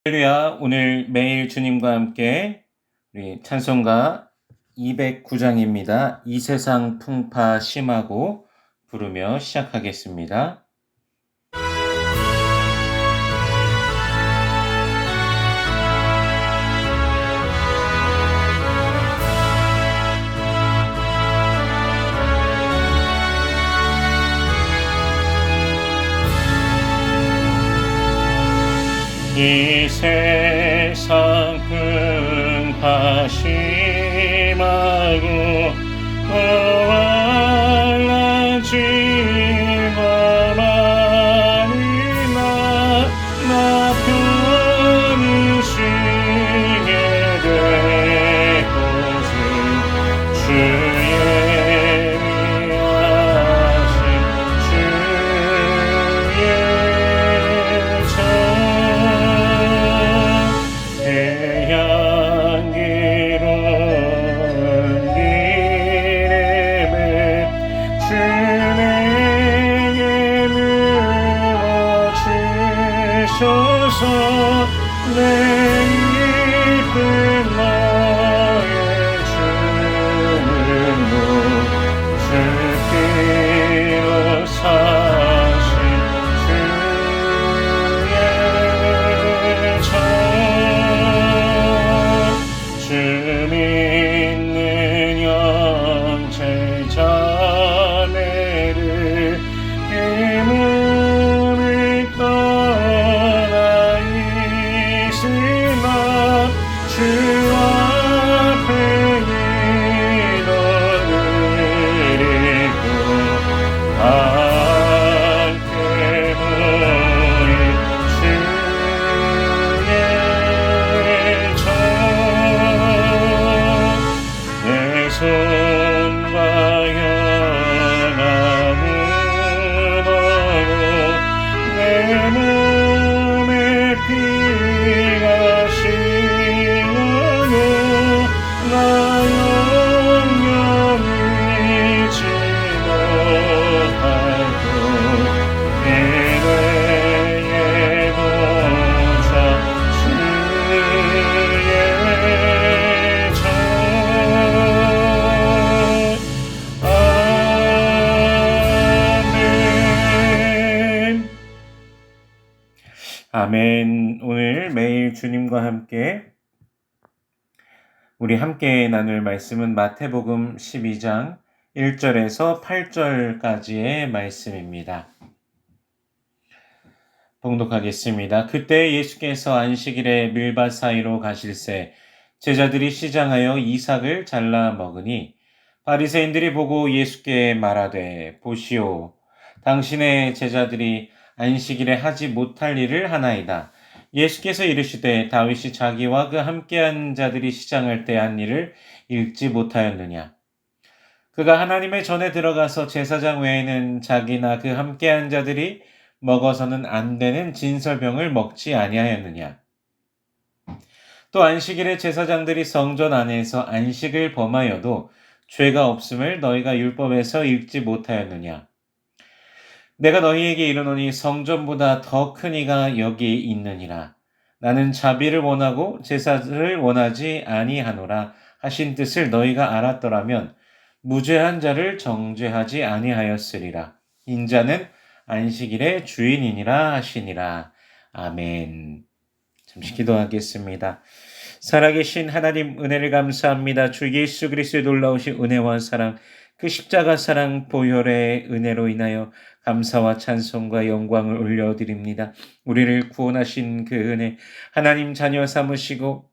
할렐루야. 오늘 매일 주님과 함께 우리 찬송가 209장입니다. 이 세상 풍파 심하고 부르며 시작하겠습니다. 이 세상 풍파 심하고 거활란지가 많으나 나 편히 쉬게 될 곳은 주의 위하신 주의 정 태양기로 기름을 주에게 부어주셔서 내 입은 너의 주님으로 주께로 사신 주의 정 주 믿는 영체 자매를 이 몸을 떠나 있으나 주 앞에 기도드리고 함께 모인 주의 정 내 손과 혈압은 너로 내 몸에 피가 실어요 나 영영이 지못하고 기회의 보좌 주의 정 아멘. 아멘. 오늘 매일 주님과 함께 우리 함께 나눌 말씀은 마태복음 12장 1절에서 8절까지의 말씀입니다. 봉독하겠습니다. 그때 예수께서 안식일에 밀밭 사이로 가실새 제자들이 시장하여 이삭을 잘라 먹으니 바리새인들이 보고 예수께 말하되 보시오 당신의 제자들이 안식일에 하지 못할 일을 하나이다. 예수께서 이르시되 다윗이 자기와 그 함께한 자들이 시장할 때 한 일을 읽지 못하였느냐. 그가 하나님의 전에 들어가서 제사장 외에는 자기나 그 함께한 자들이 먹어서는 안 되는 진설병을 먹지 아니하였느냐. 또 안식일에 제사장들이 성전 안에서 안식을 범하여도 죄가 없음을 너희가 율법에서 읽지 못하였느냐. 내가 너희에게 이르노니 성전보다 더 큰 이가 여기 있느니라. 나는 자비를 원하고 제사를 원하지 아니하노라 하신 뜻을 너희가 알았더라면 무죄한 자를 정죄하지 아니하였으리라. 인자는 안식일의 주인이니라 하시니라. 아멘. 잠시 기도하겠습니다. 살아계신 하나님 은혜를 감사합니다. 주 예수 그리스도의 놀라우신 은혜와 사랑, 그 십자가 사랑 보혈의 은혜로 인하여 감사와 찬송과 영광을 올려드립니다. 우리를 구원하신 그 은혜, 하나님 자녀 삼으시고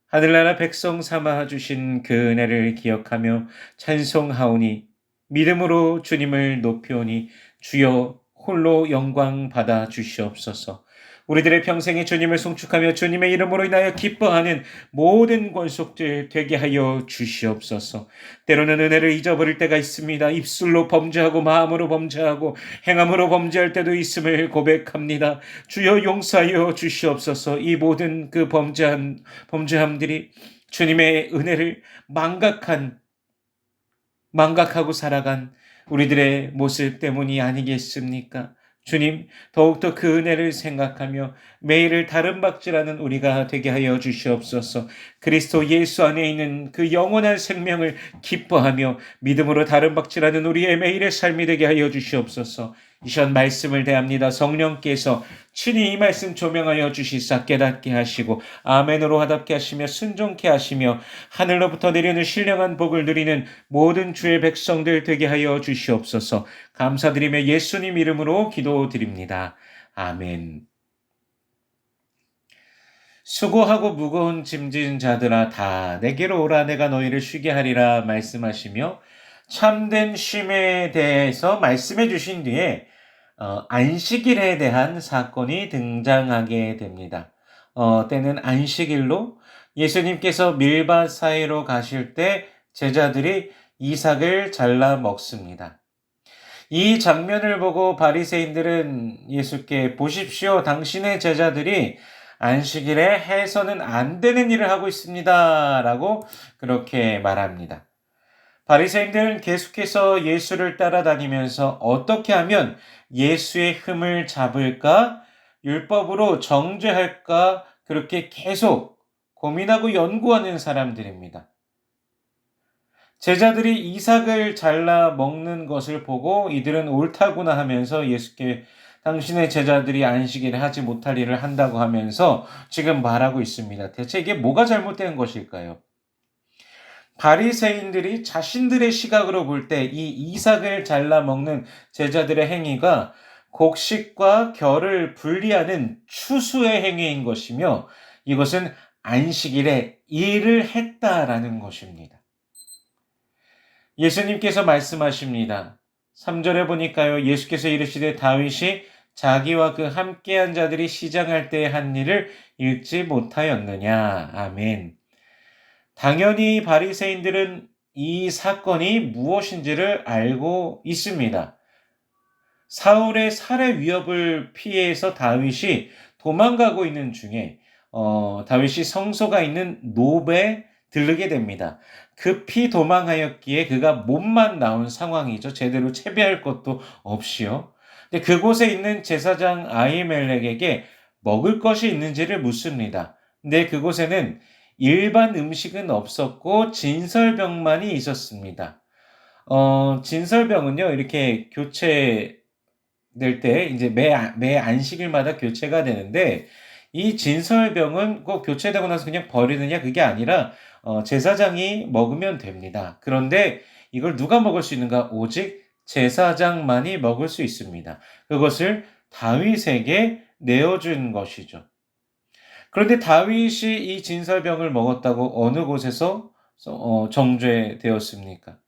하늘나라 백성 삼아 주신 그 은혜를 기억하며 찬송하오니 믿음으로 주님을 높이오니 주여 홀로 영광 받아 주시옵소서. 우리들의 평생에 주님을 송축하며 주님의 이름으로 인하여 기뻐하는 모든 권속들 되게 하여 주시옵소서. 때로는 은혜를 잊어버릴 때가 있습니다. 입술로 범죄하고 마음으로 범죄하고 행함으로 범죄할 때도 있음을 고백합니다. 주여 용서하여 주시옵소서. 이 모든 그 범죄함들이 주님의 은혜를 망각하고 살아간 우리들의 모습 때문이 아니겠습니까? 주님, 더욱더 그 은혜를 생각하며 매일을 다른 박질하는 우리가 되게 하여 주시옵소서. 그리스도 예수 안에 있는 그 영원한 생명을 기뻐하며 믿음으로 다른 박질하는 우리의 매일의 삶이 되게 하여 주시옵소서. 이 시간 말씀을 대합니다. 성령께서 친히 이 말씀 조명하여 주시사 깨닫게 하시고 아멘으로 화답게 하시며 순종케 하시며 하늘로부터 내리는 신령한 복을 누리는 모든 주의 백성들 되게 하여 주시옵소서. 감사드리며 예수님 이름으로 기도드립니다. 아멘. 수고하고 무거운 짐진 자들아 다 내게로 오라 내가 너희를 쉬게 하리라 말씀하시며 참된 쉼에 대해서 말씀해 주신 뒤에 안식일에 대한 사건이 등장하게 됩니다. 때는 안식일로 예수님께서 밀밭 사이로 가실 때 제자들이 이삭을 잘라 먹습니다. 이 장면을 보고 바리새인들은 예수께 보십시오. 당신의 제자들이 안식일에 해서는 안 되는 일을 하고 있습니다. 라고 그렇게 말합니다. 바리새인들은 계속해서 예수를 따라다니면서 어떻게 하면 예수의 흠을 잡을까, 율법으로 정죄할까 그렇게 계속 고민하고 연구하는 사람들입니다. 제자들이 이삭을 잘라 먹는 것을 보고 이들은 옳다구나 하면서 예수께 당신의 제자들이 안식일에 하지 못할 일을 한다고 하면서 지금 말하고 있습니다. 대체 이게 뭐가 잘못된 것일까요? 바리새인들이 자신들의 시각으로 볼 때 이 이삭을 잘라 먹는 제자들의 행위가 곡식과 결을 분리하는 추수의 행위인 것이며 이것은 안식일에 일을 했다라는 것입니다. 예수님께서 말씀하십니다. 3절에 보니까요. 예수께서 이르시되 다윗이 자기와 그 함께한 자들이 시장할 때에 한 일을 읽지 못하였느냐. 아멘. 당연히 바리새인들은 이 사건이 무엇인지를 알고 있습니다. 사울의 살해 위협을 피해서 다윗이 도망가고 있는 중에 다윗이 성소가 있는 노베에 들르게 됩니다. 급히 도망하였기에 그가 몸만 나온 상황이죠. 제대로 채비할 것도 없이요. 근데 그곳에 있는 제사장 아히멜렉에게 먹을 것이 있는지를 묻습니다. 근데 그곳에는 일반 음식은 없었고 진설병만이 있었습니다. 진설병은요, 이렇게 교체될 때 이제 매 안식일마다 교체가 되는데 이 진설병은 꼭 교체되고 나서 그냥 버리느냐 그게 아니라 제사장이 먹으면 됩니다. 그런데 이걸 누가 먹을 수 있는가? 오직 제사장만이 먹을 수 있습니다. 그것을 다윗에게 내어준 것이죠. 그런데 다윗이 이 진설병을 먹었다고 어느 곳에서 정죄되었습니까?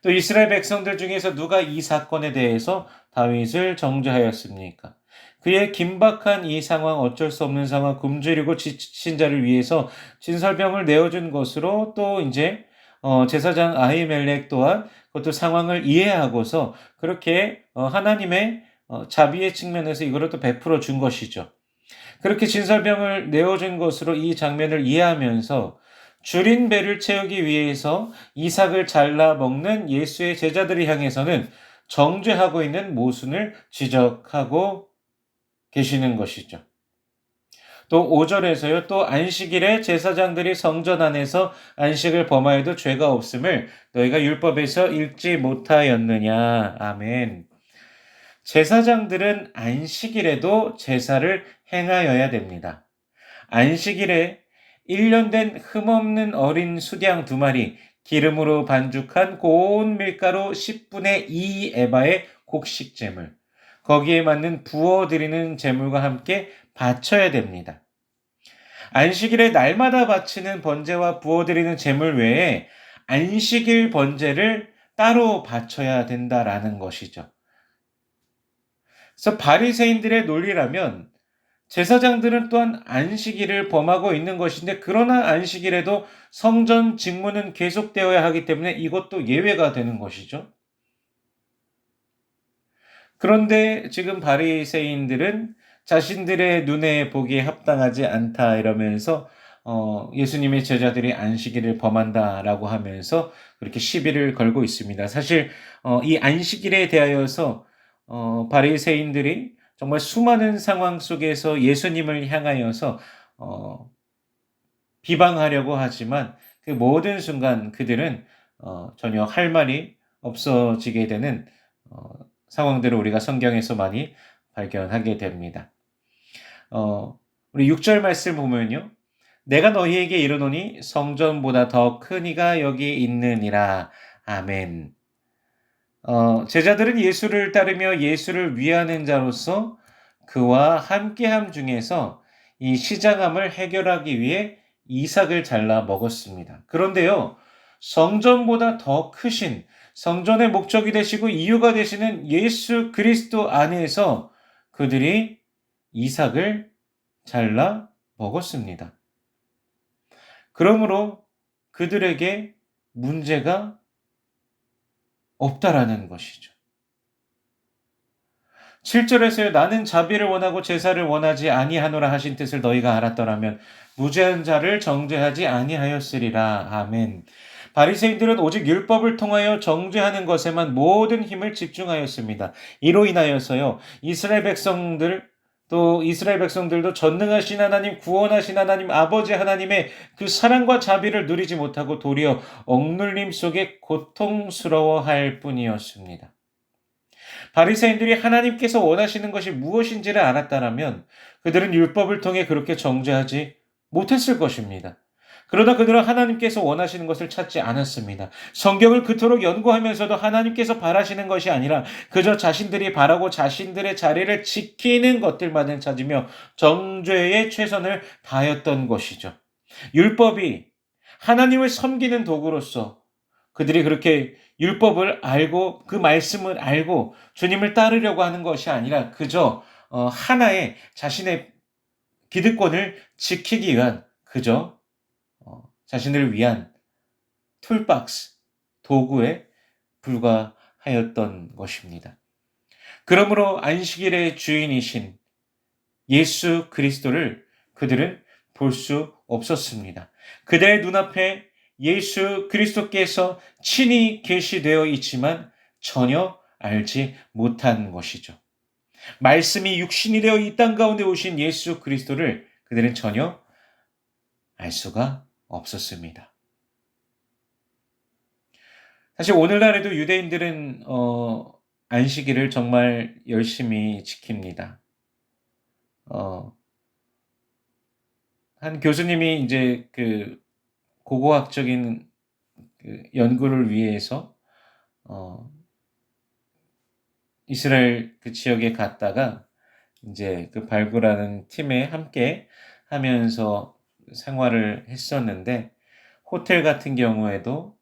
또 이스라엘 백성들 중에서 누가 이 사건에 대해서 다윗을 정죄하였습니까? 그의 긴박한 이 상황, 어쩔 수 없는 상황, 굶주리고 지친 자를 위해서 진설병을 내어준 것으로 또 이제 제사장 아히멜렉 또한 그것도 상황을 이해하고서 그렇게 하나님의 자비의 측면에서 이거를 또 베풀어 준 것이죠. 그렇게 진설병을 내어준 것으로 이 장면을 이해하면서 줄인 배를 채우기 위해서 이삭을 잘라 먹는 예수의 제자들을 향해서는 정죄하고 있는 모순을 지적하고 계시는 것이죠. 또 5절에서요. 또 안식일에 제사장들이 성전 안에서 안식을 범하여도 죄가 없음을 너희가 율법에서 읽지 못하였느냐. 아멘. 제사장들은 안식일에도 제사를 행하여야 됩니다. 안식일에 1년 된 흠없는 어린 수양 2마리, 기름으로 반죽한 고운 밀가루 10분의 2 에바의 곡식제물, 거기에 맞는 부어드리는 제물과 함께 바쳐야 됩니다. 안식일에 날마다 바치는 번제와 부어드리는 제물 외에 안식일 번제를 따로 바쳐야 된다라는 것이죠. 그래서 바리새인들의 논리라면 제사장들은 또한 안식일을 범하고 있는 것인데 그러나 안식일에도 성전 직무는 계속되어야 하기 때문에 이것도 예외가 되는 것이죠. 그런데 지금 바리새인들은 자신들의 눈에 보기에 합당하지 않다 이러면서 예수님의 제자들이 안식일을 범한다라고 하면서 그렇게 시비를 걸고 있습니다. 사실 이 안식일에 대하여서 바리새인들이 정말 수많은 상황 속에서 예수님을 향하여서 비방하려고 하지만 그 모든 순간 그들은 전혀 할 말이 없어지게 되는 어 상황들을 우리가 성경에서 많이 발견하게 됩니다. 우리 6절 말씀 보면요. "내가 너희에게 이르노니 성전보다 더 큰 이가 여기 있느니라." 아멘. 제자들은 예수를 따르며 예수를 위하는 자로서 그와 함께함 중에서 이 시장함을 해결하기 위해 이삭을 잘라 먹었습니다. 그런데요, 성전보다 더 크신 성전의 목적이 되시고 이유가 되시는 예수 그리스도 안에서 그들이 이삭을 잘라 먹었습니다. 그러므로 그들에게 문제가 없다라는 것이죠. 7절에서요. "나는 자비를 원하고 제사를 원하지 아니하노라 하신 뜻을 너희가 알았더라면 무죄한 자를 정죄하지 아니하였으리라." 아멘. 바리새인들은 오직 율법을 통하여 정죄하는 것에만 모든 힘을 집중하였습니다. 이로 인하여서요. 이스라엘 백성들도 전능하신 하나님, 구원하신 하나님, 아버지 하나님의 그 사랑과 자비를 누리지 못하고 도리어 억눌림 속에 고통스러워할 뿐이었습니다. 바리새인들이 하나님께서 원하시는 것이 무엇인지를 알았다라면 그들은 율법을 통해 그렇게 정죄하지 못했을 것입니다. 그러나 그들은 하나님께서 원하시는 것을 찾지 않았습니다. 성경을 그토록 연구하면서도 하나님께서 바라시는 것이 아니라 그저 자신들이 바라고 자신들의 자리를 지키는 것들만을 찾으며 정죄에 최선을 다하였던 것이죠. 율법이 하나님을 섬기는 도구로서 그들이 그렇게 율법을 알고 그 말씀을 알고 주님을 따르려고 하는 것이 아니라 그저 하나의 자신의 기득권을 지키기 위한 그저 자신을 위한 툴박스, 도구에 불과하였던 것입니다. 그러므로 안식일의 주인이신 예수 그리스도를 그들은 볼 수 없었습니다. 그들의 눈앞에 예수 그리스도께서 친히 계시되어 있지만 전혀 알지 못한 것이죠. 말씀이 육신이 되어 이 땅 가운데 오신 예수 그리스도를 그들은 전혀 알 수가 없었습니다. 사실 오늘날에도 유대인들은 안식일을 정말 열심히 지킵니다. 어 한 교수님이 이제 그 고고학적인 그 연구를 위해서 어 이스라엘 그 지역에 갔다가 인제 그 발굴하는 팀에 함께 하면서 생활을 했었는데 호텔 같은 경우에도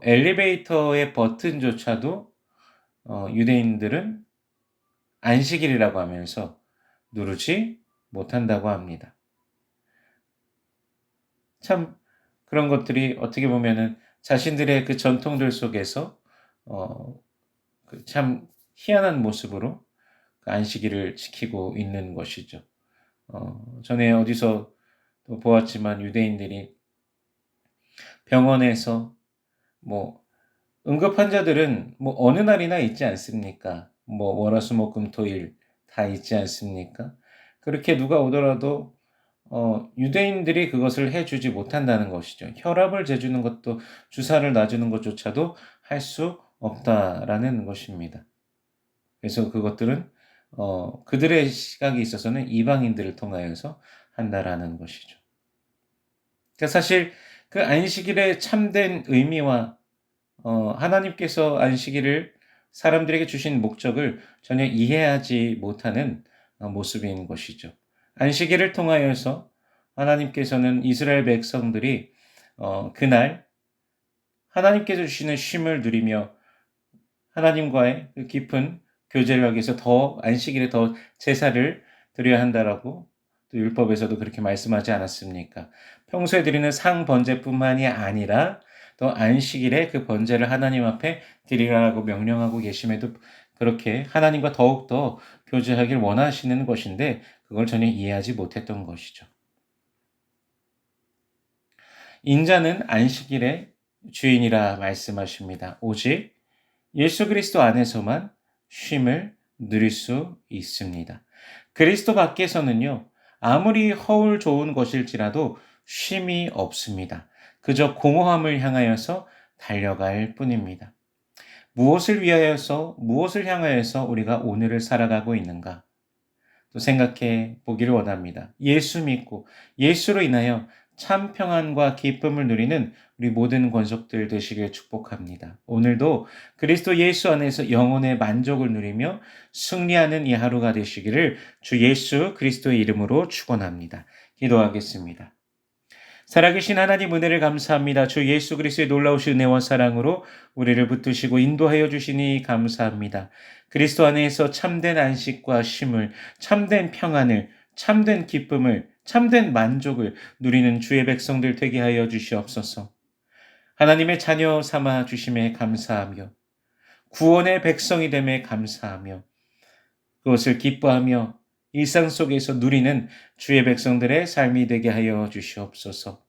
엘리베이터의 버튼조차도 유대인들은 안식일이라고 하면서 누르지 못한다고 합니다. 참 그런 것들이 어떻게 보면은 자신들의 그 전통들 속에서 어 그 참 희한한 모습으로 그 안식일을 지키고 있는 것이죠. 전에 어디서 또 보았지만 유대인들이 병원에서 뭐 응급 환자들은 뭐 어느 날이나 있지 않습니까? 뭐 월화수목금토일 다 있지 않습니까? 그렇게 누가 오더라도 유대인들이 그것을 해 주지 못한다는 것이죠. 혈압을 재주는 것도 주사를 놔 주는 것조차도 할 수 없다라는 것입니다. 그래서 그것들은 그들의 시각에 있어서는 이방인들을 통하여서 한다라는 것이죠. 그러니까 사실 그 안식일의 참된 의미와 하나님께서 안식일을 사람들에게 주신 목적을 전혀 이해하지 못하는 모습인 것이죠. 안식일을 통하여서 하나님께서는 이스라엘 백성들이 그날 하나님께서 주시는 쉼을 누리며 하나님과의 그 깊은 교제를 하기 위해서 더 안식일에 더 제사를 드려야 한다라고 또 율법에서도 그렇게 말씀하지 않았습니까? 평소에 드리는 상 번제뿐만이 아니라 또 안식일에 그 번제를 하나님 앞에 드리라고 명령하고 계심에도 그렇게 하나님과 더욱더 교제하길 원하시는 것인데 그걸 전혀 이해하지 못했던 것이죠. 인자는 안식일의 주인이라 말씀하십니다. 오직 예수 그리스도 안에서만 쉼을 누릴 수 있습니다. 그리스도 밖에서는요, 아무리 허울 좋은 것일지라도 쉼이 없습니다. 그저 공허함을 향하여서 달려갈 뿐입니다. 무엇을 위하여서, 무엇을 향하여서 우리가 오늘을 살아가고 있는가? 또 생각해 보기를 원합니다. 예수 믿고 예수로 인하여 참 평안과 기쁨을 누리는 우리 모든 권속들 되시길 축복합니다. 오늘도 그리스도 예수 안에서 영혼의 만족을 누리며 승리하는 이 하루가 되시기를 주 예수 그리스도의 이름으로 축원합니다. 기도하겠습니다. 살아계신 하나님 은혜를 감사합니다. 주 예수 그리스도의 놀라우신 은혜와 사랑으로 우리를 붙드시고 인도하여 주시니 감사합니다. 그리스도 안에서 참된 안식과 쉼을, 참된 평안을, 참된 기쁨을, 참된 만족을 누리는 주의 백성들 되게 하여 주시옵소서. 하나님의 자녀 삼아 주심에 감사하며 구원의 백성이 됨에 감사하며 그것을 기뻐하며 일상 속에서 누리는 주의 백성들의 삶이 되게 하여 주시옵소서.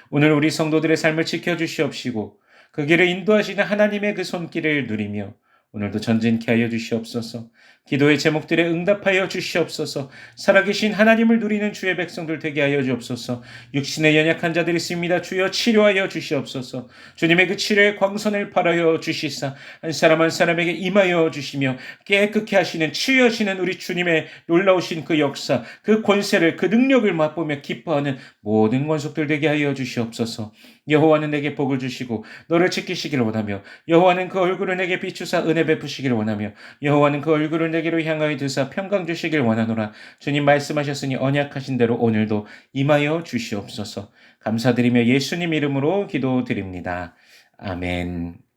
오늘 우리 성도들의 삶을 지켜주시옵시고 그 길을 인도하시는 하나님의 그 손길을 누리며 오늘도 전진케 하여 주시옵소서. 기도의 제목들에 응답하여 주시옵소서. 살아계신 하나님을 누리는 주의 백성들 되게 하여 주옵소서. 육신의 연약한 자들이 있습니다. 주여 치료하여 주시옵소서. 주님의 그 치료의 광선을 발하여 주시사 한 사람 한 사람에게 임하여 주시며 깨끗게 하시는 치유하시는 우리 주님의 놀라우신 그 역사, 그 권세를, 그 능력을 맛보며 기뻐하는 모든 권속들 되게 하여 주시옵소서. 여호와는 내게 복을 주시고 너를 지키시기를 원하며 여호와는 그 얼굴을 내게 비추사 은혜 베푸시기를 원하며 여호와는 그 얼굴을 내게로 향하여 드사 평강 주시길 원하노라. 주님 말씀하셨으니 언약하신 대로 오늘도 임하여 주시옵소서. 감사드리며 예수님 이름으로 기도드립니다. 아멘.